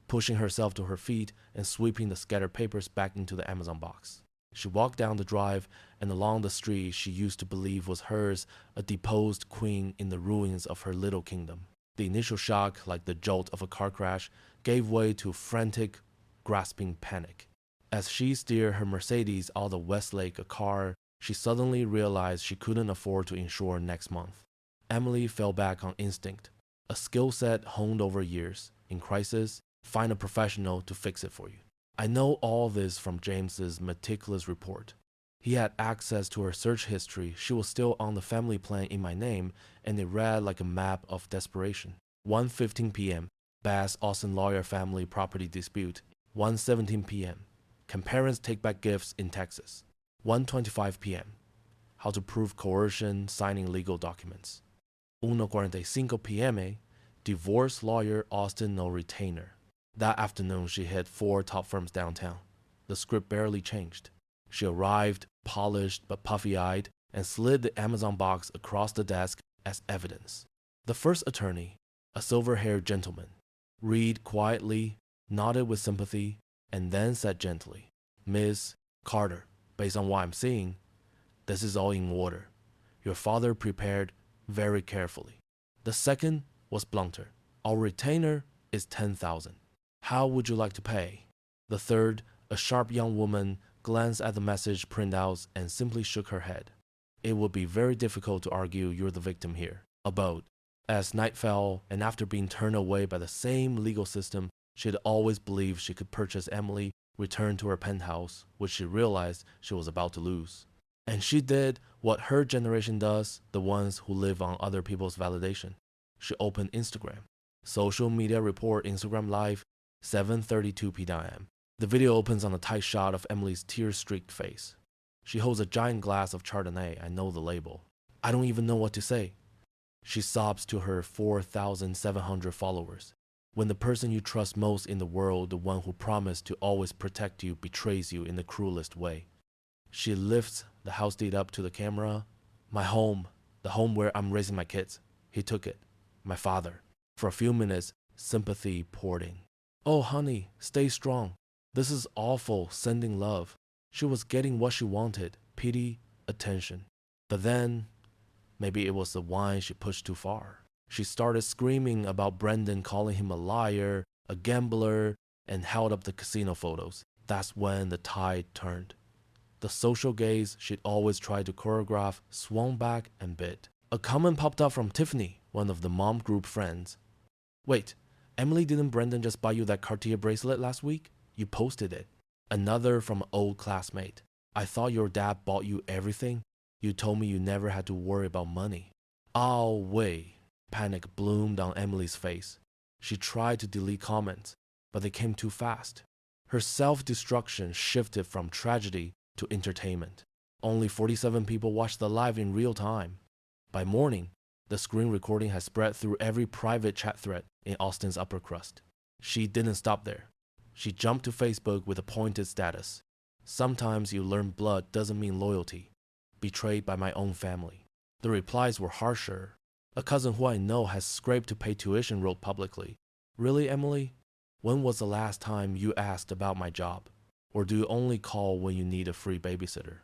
pushing herself to her feet and sweeping the scattered papers back into the Amazon box. She walked down the drive and along the street she used to believe was hers, a deposed queen in the ruins of her little kingdom. The initial shock, like the jolt of a car crash, gave way to frantic, grasping panic. As she steered her Mercedes out of Westlake, a car, she suddenly realized she couldn't afford to insure next month. Emily fell back on instinct, a skill set honed over years. In crisis, find a professional to fix it for you. I know all this from James's meticulous report. He had access to her search history. She was still on the family plan in my name, and it read like a map of desperation. 1:15 p.m. Bass Austin lawyer family property dispute. 1:17 p.m. Can parents take back gifts in Texas? 1:25 p.m. How to prove coercion signing legal documents. 1:45 p.m. Divorce lawyer Austin no retainer. That afternoon she hit 4 top firms downtown. The script barely changed. She arrived, polished but puffy-eyed, and slid the Amazon box across the desk as evidence. The first attorney, a silver-haired gentleman, read quietly, nodded with sympathy, and then said gently, "Miss Carter, based on what I'm seeing, this is all in order. Your father prepared very carefully." The second was blunter. "Our retainer is $10,000. How would you like to pay?" The third, a sharp young woman, glanced at the message printouts and simply shook her head. "It would be very difficult to argue you're the victim here." About. As night fell, and after being turned away by the same legal system she had always believed she could purchase, Emily returned to her penthouse, which she realized she was about to lose. And she did what her generation does, the ones who live on other people's validation. She opened Instagram. Social media report Instagram Live, 7:32 p.m. The video opens on a tight shot of Emily's tear-streaked face. She holds a giant glass of Chardonnay. I know the label. I don't even know what to say. She sobs to her 4,700 followers. When the person you trust most in the world, the one who promised to always protect you, betrays you in the cruelest way. She lifts the house deed up to the camera. "My home, the home where I'm raising my kids. He took it. My father." For a few minutes, sympathy poured in. "Oh, honey, stay strong. This is awful, sending love." She was getting what she wanted, pity, attention. But then, maybe it was the wine she pushed too far. She started screaming about Brendan calling him a liar, a gambler, and held up the casino photos. That's when the tide turned. The social gaze she'd always tried to choreograph swung back and bit. A comment popped up from Tiffany, one of the mom group friends. "Wait, Emily, didn't Brendan just buy you that Cartier bracelet last week? You posted it." Another from an old classmate. "I thought your dad bought you everything. You told me you never had to worry about money." "Oh, wait." Panic bloomed on Emily's face. She tried to delete comments, but they came too fast. Her self-destruction shifted from tragedy to entertainment. Only 47 people watched the live in real time. By morning, the screen recording had spread through every private chat thread in Austin's upper crust. She didn't stop there. She jumped to Facebook with a pointed status. "Sometimes you learn blood doesn't mean loyalty. Betrayed by my own family." The replies were harsher. A cousin who I know has scraped to pay tuition wrote publicly, "Really, Emily? When was the last time you asked about my job? Or do you only call when you need a free babysitter?"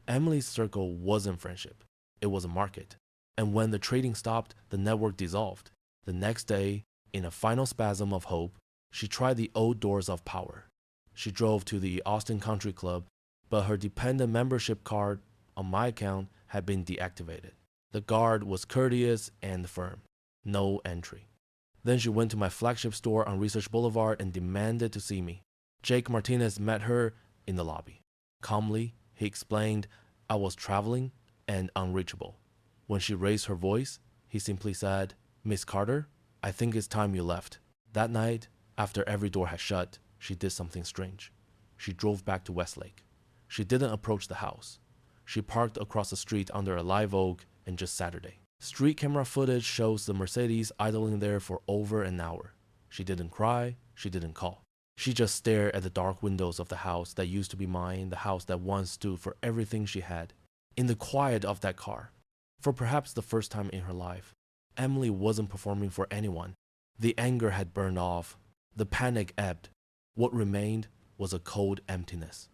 Emily's circle wasn't friendship. It was a market. And when the trading stopped, the network dissolved. The next day, in a final spasm of hope, she tried the old doors of power. She drove to the Austin Country Club, but her dependent membership card on my account had been deactivated. The guard was courteous and firm. No entry. Then she went to my flagship store on Research Boulevard and demanded to see me. Jake Martinez met her in the lobby. Calmly, he explained I was traveling and unreachable. When she raised her voice, he simply said, "Miss Carter, I think it's time you left." That night, after every door had shut, she did something strange. She drove back to Westlake. She didn't approach the house. She parked across the street under a live oak and just Saturday. Street camera footage shows the Mercedes idling there for over an hour. She didn't cry, she didn't call. She just stared at the dark windows of the house that used to be mine, the house that once stood for everything she had. In the quiet of that car, for perhaps the first time in her life, Emily wasn't performing for anyone. The anger had burned off. The panic ebbed. What remained was a cold emptiness.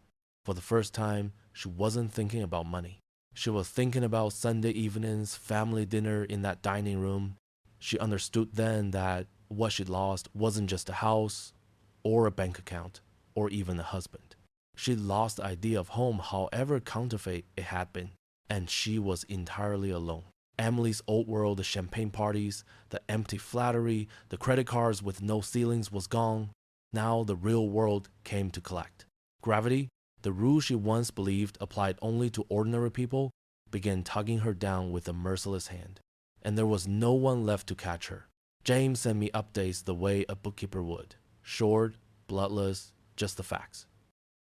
For the first time, she wasn't thinking about money. She was thinking about Sunday evenings, family dinner in that dining room. She understood then that what she'd lost wasn't just a house, or a bank account, or even a husband. She'd lost the idea of home, however counterfeit it had been, and she was entirely alone. Emily's old world, the champagne parties, the empty flattery, the credit cards with no ceilings was gone. Now the real world came to collect. Gravity, The rule she once believed applied only to ordinary people began tugging her down with a merciless hand, and there was no one left to catch her. James sent me updates the way a bookkeeper would. Short, bloodless, just the facts.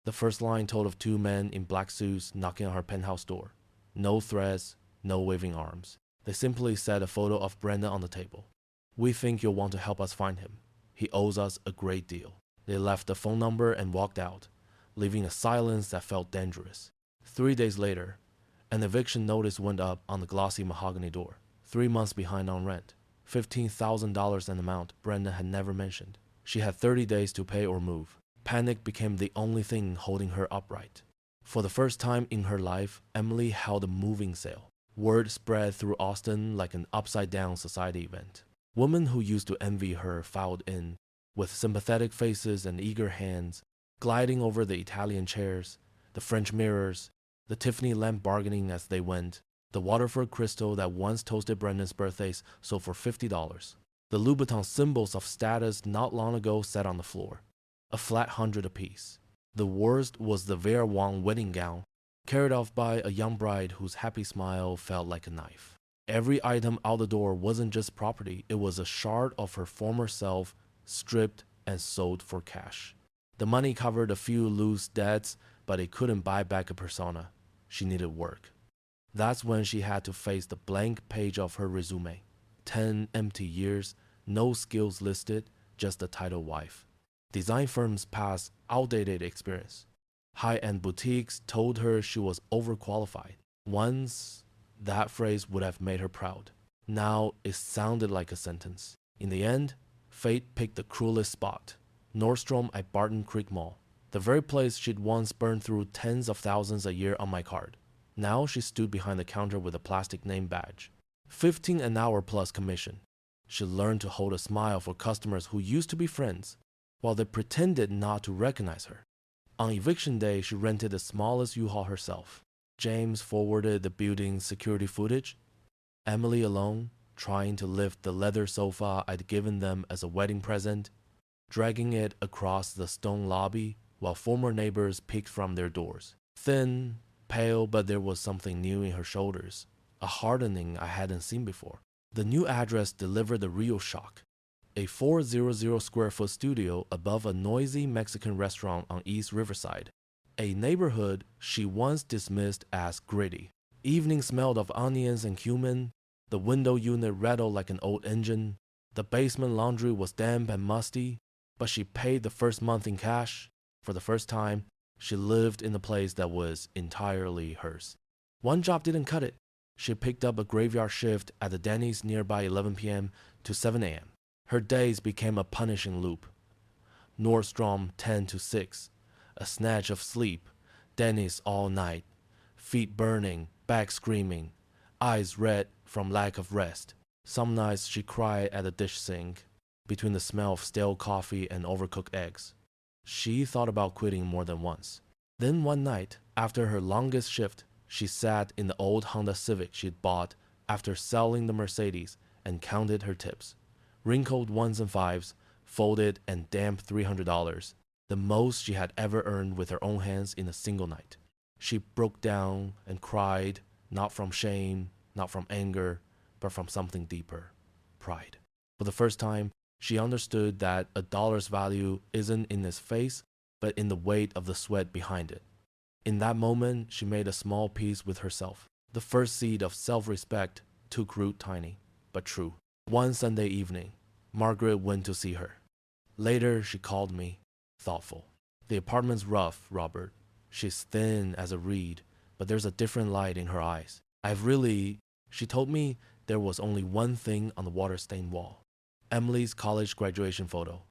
The first line told of two men in black suits knocking on her penthouse door. No threats, no waving arms. They simply set a photo of Brendan on the table. We think you'll want to help us find him. He owes us a great deal. They left the phone number and walked out, leaving a silence that felt dangerous. 3 days later, an eviction notice went up on the glossy mahogany door. 3 months behind on rent. $15,000 an amount Brenda had never mentioned. She had 30 days to pay or move. Panic became the only thing holding her upright. For the first time in her life, Emily held a moving sale. Word spread through Austin like an upside-down society event. Women who used to envy her filed in, with sympathetic faces and eager hands, gliding over the Italian chairs, the French mirrors, the Tiffany lamp bargaining as they went. The Waterford crystal that once toasted Brendan's birthdays sold for $50. The Louboutin symbols of status not long ago sat on the floor, a flat 100 apiece. The worst was the Vera Wang wedding gown, carried off by a young bride whose happy smile felt like a knife. Every item out the door wasn't just property, it was a shard of her former self, stripped and sold for cash. The money covered a few loose debts, but it couldn't buy back a persona. She needed work. That's when she had to face the blank page of her resume. 10 empty years, no skills listed, just the title wife. Design firms passed outdated experience. High-end boutiques told her she was overqualified. Once, that phrase would have made her proud. Now, it sounded like a sentence. In the end, fate picked the cruelest spot. Nordstrom at Barton Creek Mall. The very place she'd once burned through tens of thousands a year on my card. Now she stood behind the counter with a plastic name badge. 15 an hour plus commission. She learned to hold a smile for customers who used to be friends, while they pretended not to recognize her. On eviction day, she rented the smallest U-Haul herself. James forwarded the building's security footage. Emily alone, trying to lift the leather sofa I'd given them as a wedding present, dragging it across the stone lobby while former neighbors peeked from their doors. Thin, pale, but there was something new in her shoulders, a hardening I hadn't seen before. The new address delivered the real shock. A 400 square foot studio above a noisy Mexican restaurant on East Riverside, a neighborhood she once dismissed as gritty. Evening smelled of onions and cumin, the window unit rattled like an old engine, the basement laundry was damp and musty, but she paid the first month in cash. For the first time, she lived in a place that was entirely hers. One job didn't cut it. She picked up a graveyard shift at the Denny's nearby 11 p.m. to 7 a.m. Her days became a punishing loop. Nordstrom 10 to 6, a snatch of sleep, Denny's all night, feet burning, back screaming, eyes red from lack of rest. Some nights she cried at the dish sink, between the smell of stale coffee and overcooked eggs. She thought about quitting more than once. Then one night, after her longest shift, she sat in the old Honda Civic she'd bought after selling the Mercedes and counted her tips. Wrinkled ones and fives, folded and damp $300, the most she had ever earned with her own hands in a single night. She broke down and cried, not from shame, not from anger, but from something deeper, pride. For the first time, she understood that a dollar's value isn't in its face, but in the weight of the sweat behind it. In that moment, she made a small peace with herself. The first seed of self-respect took root tiny, but true. One Sunday evening, Margaret went to see her. Later, she called me, thoughtful. The apartment's rough, Robert. She's thin as a reed, but there's a different light in her eyes. She told me there was only one thing on the water-stained wall. Emily's college graduation photo,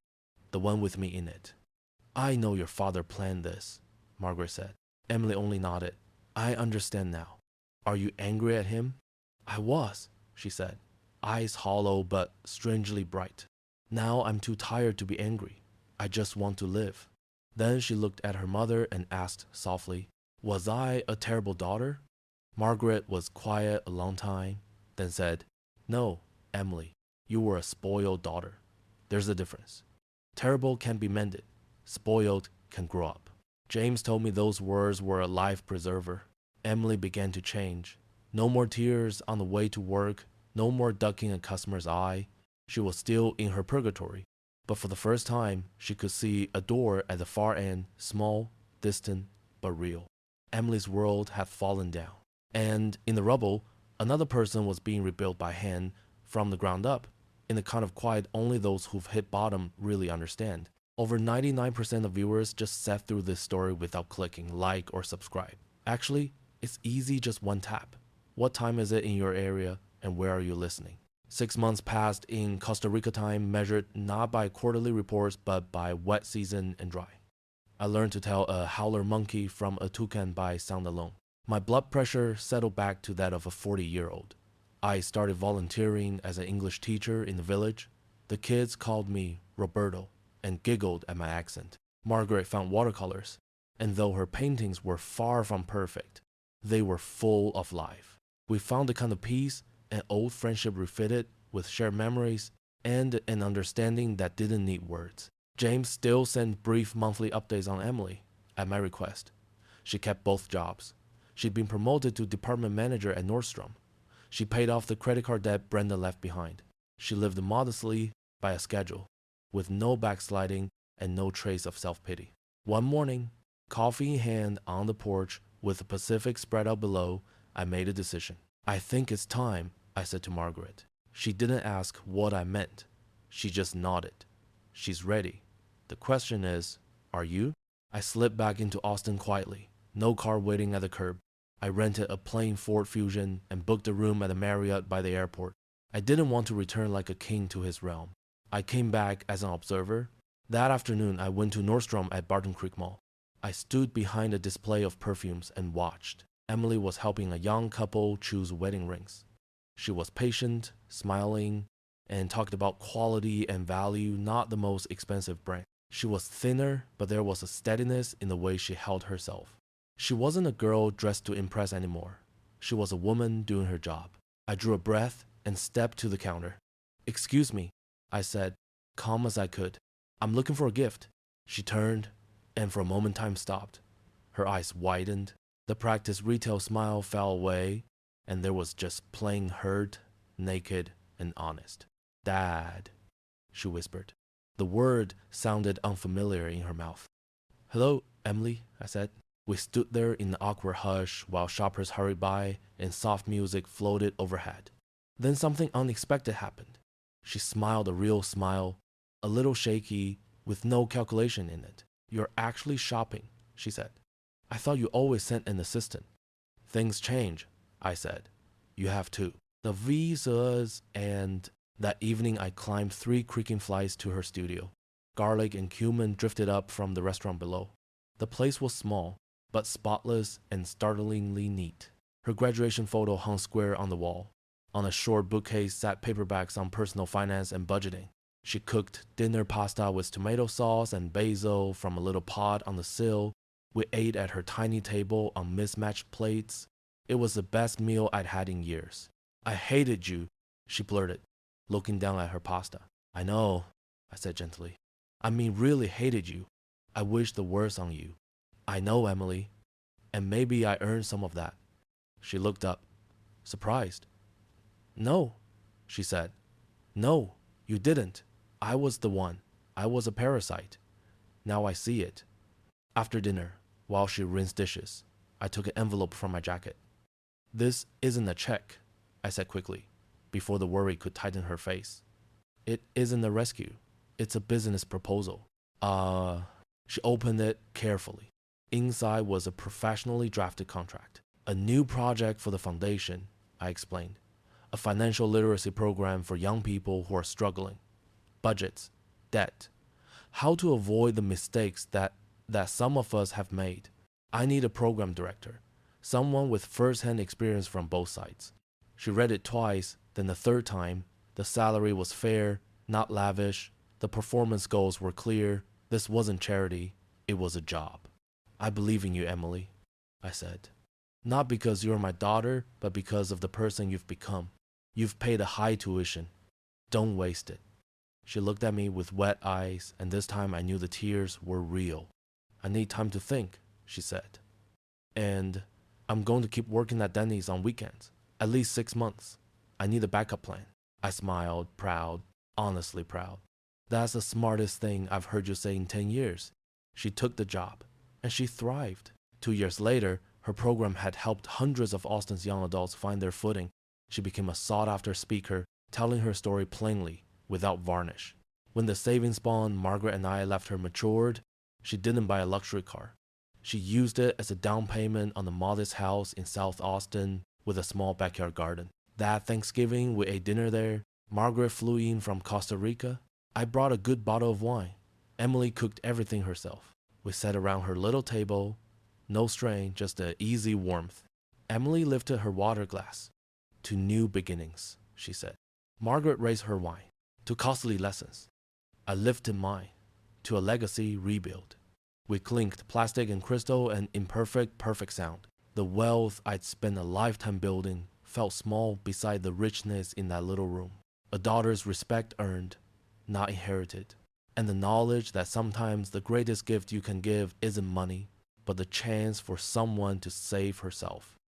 the one with me in it. I know your father planned this, Margaret said. Emily only nodded. I understand now. Are you angry at him? I was, she said, eyes hollow but strangely bright. Now I'm too tired to be angry. I just want to live. Then she looked at her mother and asked softly, was I a terrible daughter? Margaret was quiet a long time, then said, no, Emily, you were a spoiled daughter. There's a difference. Terrible can be mended. Spoiled can grow up. James told me those words were a life preserver. Emily began to change. No more tears on the way to work, no more ducking a customer's eye. She was still in her purgatory, but for the first time, she could see a door at the far end, small, distant, but real. Emily's world had fallen down, and in the rubble, another person was being rebuilt by hand from the ground up, in the kind of quiet only those who've hit bottom really understand. Over 99% of viewers just sat through this story without clicking like or subscribe. Actually, it's easy, just one tap. What time is it in your area, and where are you listening? 6 months passed in Costa Rica time, measured not by quarterly reports but by wet season and dry. I learned to tell a howler monkey from a toucan by sound alone. My blood pressure settled back to that of a 40-year-old. I started volunteering as an English teacher in the village. The kids called me Roberto and giggled at my accent. Margaret found watercolors, and though her paintings were far from perfect, they were full of life. We found a kind of peace, an old friendship refitted with shared memories, and an understanding that didn't need words. James still sent brief monthly updates on Emily, at my request. She kept both jobs. She'd been promoted to department manager at Nordstrom. She paid off the credit card debt Brenda left behind. She lived modestly by a schedule, with no backsliding and no trace of self-pity. One morning, coffee in hand on the porch with the Pacific spread out below, I made a decision. I think it's time, I said to Margaret. She didn't ask what I meant. She just nodded. She's ready. The question is, are you? I slipped back into Austin quietly. No car waiting at the curb. I rented a plain Ford Fusion and booked a room at the Marriott by the airport. I didn't want to return like a king to his realm. I came back as an observer. That afternoon, I went to Nordstrom at Barton Creek Mall. I stood behind a display of perfumes and watched. Emily was helping a young couple choose wedding rings. She was patient, smiling, and talked about quality and value, not the most expensive brand. She was thinner, but there was a steadiness in the way she held herself. She wasn't a girl dressed to impress anymore. She was a woman doing her job. I drew a breath and stepped to the counter. "Excuse me," I said, calm as I could. "I'm looking for a gift." She turned, and for a moment time stopped. Her eyes widened. The practiced retail smile fell away, and there was just plain hurt, naked, and honest. "Dad," she whispered. The word sounded unfamiliar in her mouth. "Hello, Emily," I said. We stood there in the awkward hush while shoppers hurried by and soft music floated overhead. Then something unexpected happened. She smiled a real smile, a little shaky, with no calculation in it. "You're actually shopping," she said. "I thought you always sent an assistant." "Things change," I said. "You have too." The visas, and that evening I climbed 3 creaking flights to her studio. Garlic and cumin drifted up from the restaurant below. The place was small, but spotless and startlingly neat. Her graduation photo hung square on the wall. On a short bookcase sat paperbacks on personal finance and budgeting. She cooked dinner pasta with tomato sauce and basil from a little pot on the sill. We ate at her tiny table on mismatched plates. It was the best meal I'd had in years. "I hated you," she blurted, looking down at her pasta. "I know," I said gently. "I mean really hated you. I wish the worst on you." "I know, Emily, and maybe I earned some of that." She looked up, surprised. "No," she said. "No, you didn't. I was the one. I was a parasite. Now I see it." After dinner, while she rinsed dishes, I took an envelope from my jacket. "This isn't a check," I said quickly, before the worry could tighten her face. "It isn't a rescue. It's a business proposal." She opened it carefully. Inside was a professionally drafted contract. "A new project for the foundation," I explained. "A financial literacy program for young people who are struggling. Budgets, debt, how to avoid the mistakes that some of us have made. I need a program director, someone with first-hand experience from both sides." She read it twice, then the third time. The salary was fair, not lavish. The performance goals were clear. This wasn't charity, it was a job. "I believe in you, Emily," I said. "Not because you're my daughter, but because of the person you've become. You've paid a high tuition. Don't waste it." She looked at me with wet eyes, and this time I knew the tears were real. I need time to think, she said. And I'm going to keep working at Denny's on weekends, at least 6 months. I need a backup plan. I smiled, proud, honestly proud. That's the smartest thing I've heard you say in 10 years. She took the job, and she thrived. 2 years later, her program had helped hundreds of Austin's young adults find their footing. She became a sought-after speaker, telling her story plainly, without varnish. When the savings bond Margaret and I left her matured, she didn't buy a luxury car. She used it as a down payment on a modest house in South Austin with a small backyard garden. That Thanksgiving, we ate dinner there. Margaret flew in from Costa Rica. I brought a good bottle of wine. Emily cooked everything herself. We sat around her little table. No strain, just an easy warmth. Emily lifted her water glass. To new beginnings, she said. Margaret raised her wine. To costly lessons. I lifted mine. To a legacy rebuild. We clinked plastic and crystal and imperfect, perfect sound. The wealth I'd spent a lifetime building felt small beside the richness in that little room. A daughter's respect earned, not inherited. And the knowledge that sometimes the greatest gift you can give isn't money, but the chance for someone to save herself.